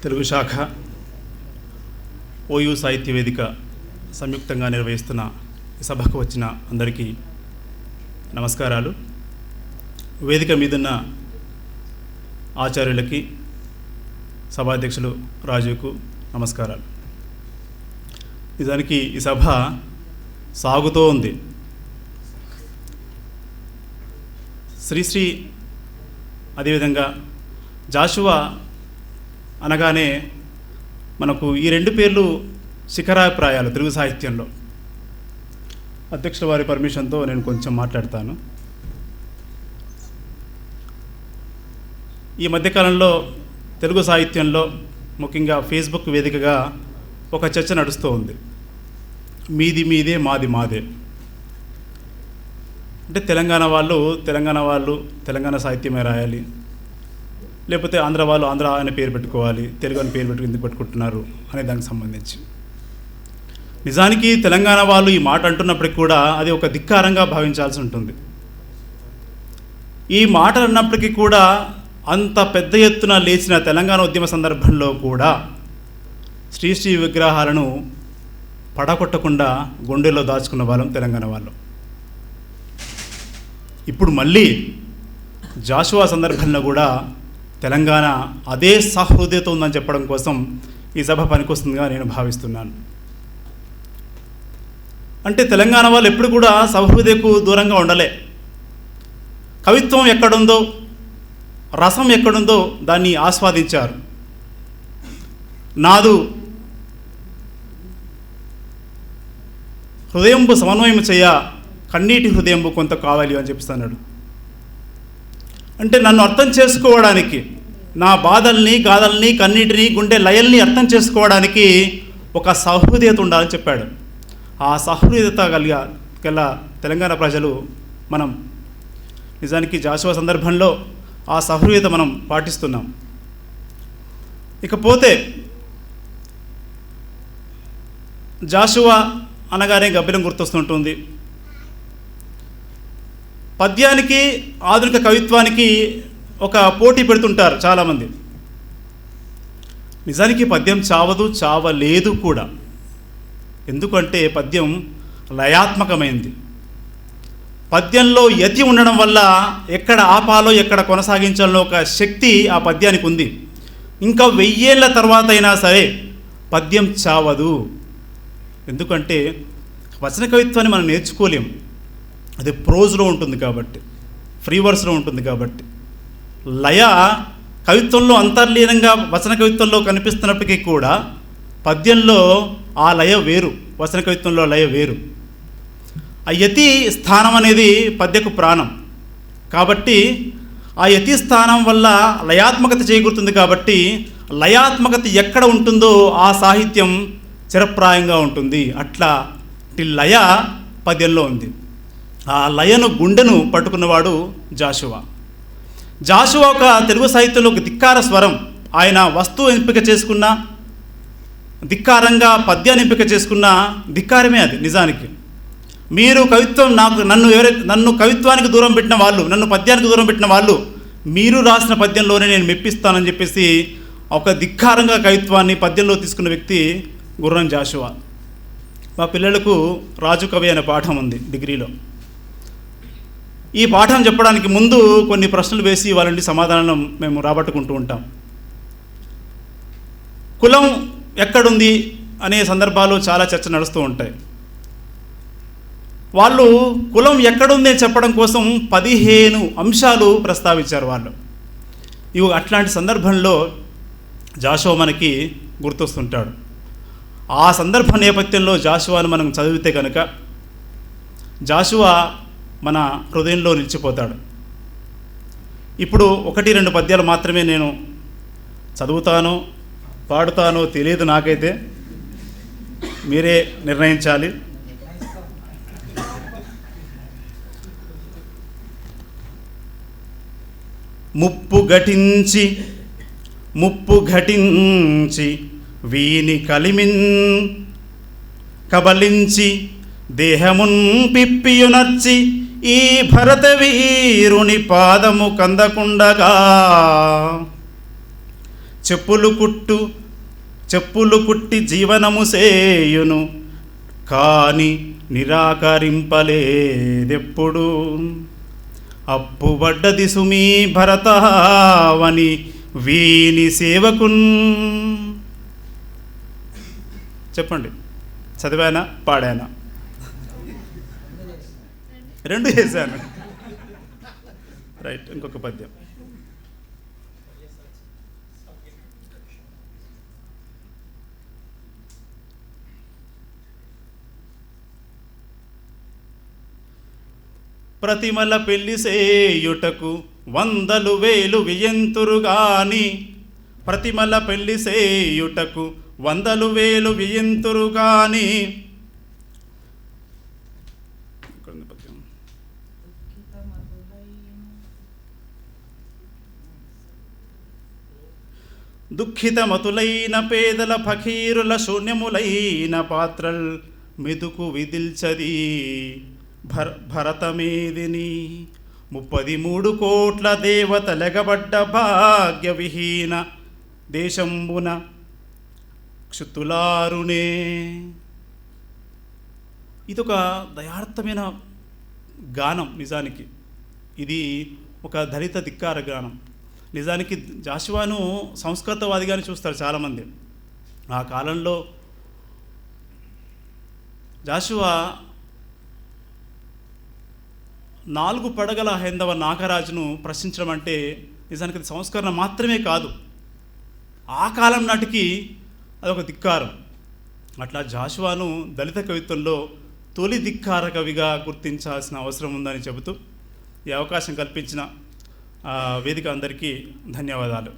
తెలుగు శాఖ ఓయూ సాహిత్య వేదిక సంయుక్తంగా నిర్వహిస్తున్న ఈ సభకు వచ్చిన అందరికీ నమస్కారాలు. వేదిక మీదున్న ఆచార్యులకి, సభాధ్యక్షులు రాజుకు నమస్కారాలు. నిజానికి ఈ సభ సాగుతూ ఉంది. శ్రీశ్రీ, అదేవిధంగా జాషువా అనగానే మనకు ఈ రెండు పేర్లు శిఖరాభిప్రాయాలు తెలుగు సాహిత్యంలో. అధ్యక్షుల వారి పర్మిషన్తో నేను కొంచెం మాట్లాడతాను. ఈ మధ్యకాలంలో తెలుగు సాహిత్యంలో ముఖ్యంగా ఫేస్బుక్ వేదికగా ఒక చర్చ నడుస్తూ ఉంది. మీది మీదే, మాది మాదే. అంటే తెలంగాణ వాళ్ళు తెలంగాణ సాహిత్యమే రాయాలి, లేకపోతే ఆంధ్ర వాళ్ళు ఆంధ్ర అనే పేరు పెట్టుకోవాలి, తెలుగు అని పేరు ఎందుకు పెట్టుకుంటున్నారు అనే దానికి సంబంధించి. నిజానికి తెలంగాణ వాళ్ళు ఈ మాట అంటున్నప్పటికీ కూడా అది ఒక ధిక్కారంగా భావించాల్సి ఉంటుంది. ఈ మాట అన్నప్పటికీ కూడా అంత పెద్ద ఎత్తున లేచిన తెలంగాణ ఉద్యమ సందర్భంలో కూడా శ్రీశ్రీ విగ్రహాలను పడగొట్టకుండా గుండెల్లో దాచుకున్న వాళ్ళం తెలంగాణ వాళ్ళు. ఇప్పుడు మళ్ళీ జాషువా సందర్భంలో కూడా తెలంగాణ అదే సహృదయత ఉందని చెప్పడం కోసం ఈ సభ పనికొస్తుందిగా నేను భావిస్తున్నాను. అంటే తెలంగాణ వాళ్ళు ఎప్పుడు కూడా సహృదయకు దూరంగా ఉండలే. కవిత్వం ఎక్కడుందో, రసం ఎక్కడుందో దాన్ని ఆస్వాదించారు. నాదు హృదయంబు సమన్వయం చేయ, కన్నీటి హృదయంబు కొంత కావాలి అని చెప్పిస్తున్నాడు. అంటే నన్ను అర్థం చేసుకోవడానికి, నా బాధల్ని, గాథల్ని, కన్నీటిని, గుండె లయల్ని అర్థం చేసుకోవడానికి ఒక సహృదయత ఉండాలని చెప్పాడు. ఆ సహృదయత గల తెలంగాణ ప్రజలు మనం నిజానికి జాషువా సందర్భంలో ఆ సహృదయత మనం పాటిస్తున్నాం. ఇకపోతే జాషువా అనగానే గబ్బిలం గుర్తొస్తుంటుంది. పద్యానికి, ఆధునిక కవిత్వానికి ఒక పోటీ పెడుతుంటారు చాలామంది. నిజానికి పద్యం చావదు, చావలేదు కూడా. ఎందుకంటే పద్యం లయాత్మకమైంది. పద్యంలో యతి ఉండడం వల్ల ఎక్కడ ఆపాలో, ఎక్కడ కొనసాగించాలో ఒక శక్తి ఆ పద్యానికి ఉంది. ఇంకా 1000 ఏళ్ల తర్వాత అయినా సరే పద్యం చావదు. ఎందుకంటే వచన కవిత్వాన్ని మనం నేర్చుకోలేం. అది ప్రోజ్లో ఉంటుంది కాబట్టి, ఫ్రీ వర్స్లో ఉంటుంది కాబట్టి. లయ కవిత్వంలో అంతర్లీనంగా వచన కవిత్వంలో కనిపిస్తున్నప్పటికీ కూడా పద్యంలో ఆ లయ వేరు, వచన కవిత్వంలో లయ వేరు. ఆ యతి స్థానం అనేది పద్యకు ప్రాణం కాబట్టి ఆ యతి స్థానం వల్ల లయాత్మకత చేకూరుతుంది. కాబట్టి లయాత్మకత ఎక్కడ ఉంటుందో ఆ సాహిత్యం చిరప్రాయంగా ఉంటుంది. అట్లా లయ పద్యంలో ఉంది. ఆ లయను, గుండెను పట్టుకున్నవాడు జాషువా. జాషువా ఒక తెలుగు సాహిత్యంలో ఒక ధిక్కార స్వరం. ఆయన వస్తువు ఎంపిక చేసుకున్న ధిక్కారంగా, పద్యాన్ని ఎంపిక చేసుకున్న ధిక్కారమే అది. నిజానికి మీరు కవిత్వం నన్ను కవిత్వానికి దూరం పెట్టిన వాళ్ళు, నన్ను పద్యానికి దూరం పెట్టిన వాళ్ళు, మీరు రాసిన పద్యంలోనే నేను మెప్పిస్తానని చెప్పేసి ఒక ధిక్కారంగా కవిత్వాన్ని పద్యంలో తీసుకున్న వ్యక్తి గుర్రం జాషువా. మా పిల్లలకు రాజు కవి అనే పాఠం ఉంది డిగ్రీలో. ఈ పాఠం చెప్పడానికి ముందు కొన్ని ప్రశ్నలు వేసి వాళ్ళ నుండి సమాధానం మేము రాబట్టుకుంటూ ఉంటాం. కులం ఎక్కడుంది అనే సందర్భాలు చాలా చర్చ నడుస్తూ ఉంటాయి. వాళ్ళు కులం ఎక్కడుంది అని చెప్పడం కోసం 15 అంశాలు ప్రస్తావించారు వాళ్ళు. ఇవి అట్లాంటి సందర్భంలో జాషువా మనకి గుర్తొస్తుంటాడు. ఆ సందర్భ నేపథ్యంలో జాషువాను మనం చదివితే కనుక జాషువా మన హృదయంలో నిలిచిపోతాడు. ఇప్పుడు 1-2 పద్యాలు మాత్రమే నేను చదువుతానో పాడుతానో తెలియదు నాకైతే, మీరే నిర్ణయించాలి. ముప్పు ఘటించి వీని కలిమిన్ కబలించి దేహమున్ పిప్పియునర్చి ఈ భరత వీరుని పాదము కందకుండగా చెప్పులు కుట్టి జీవనము సేయును, కాని నిరాకరింపలేదెప్పుడు. అప్పుబడ్డది సుమీ భరతావని వీని సేవకున్. చెప్పండి, చదివానా పాడానా? రెండు చేశాను. రైట్, ఇంకొక పద్యం. ప్రతిమల పెళ్లి సేయుటకు 100,000 వియంతురుగాని, ప్రతిమల పెళ్లి సేయుటకు 100,000 వియంతురుగాని. దుఃఖితమతులైన పేదల ఫకీరుల శూన్యములైన పాత్రల్ మెదుకు విదిల్చది భరతమేదిని. 33 కోట్ల దేవతలెగబడ్డ భాగ్య విహీన దేశంబున క్షుతులారునే. ఇదొక దయార్థమైన గానం. నిజానికి ఇది ఒక దళిత ధిక్కార గానం. నిజానికి జాషువాను సంస్కృతవాదిగానే చూస్తారు చాలామంది. ఆ కాలంలో జాషువా 4 పడగల హైందవ నాగరాజును ప్రశ్నించడం అంటే నిజానికి అది సంస్కరణ మాత్రమే కాదు, ఆ కాలం నాటికి అదొక ధిక్కారం. అట్లా జాషువాను దళిత కవిత్వంలో తొలి ధిక్కార కవిగా గుర్తించాల్సిన అవసరం ఉందని చెబుతూ ఈ అవకాశం కల్పించిన వేదిక అందరికీ ధన్యవాదాలు.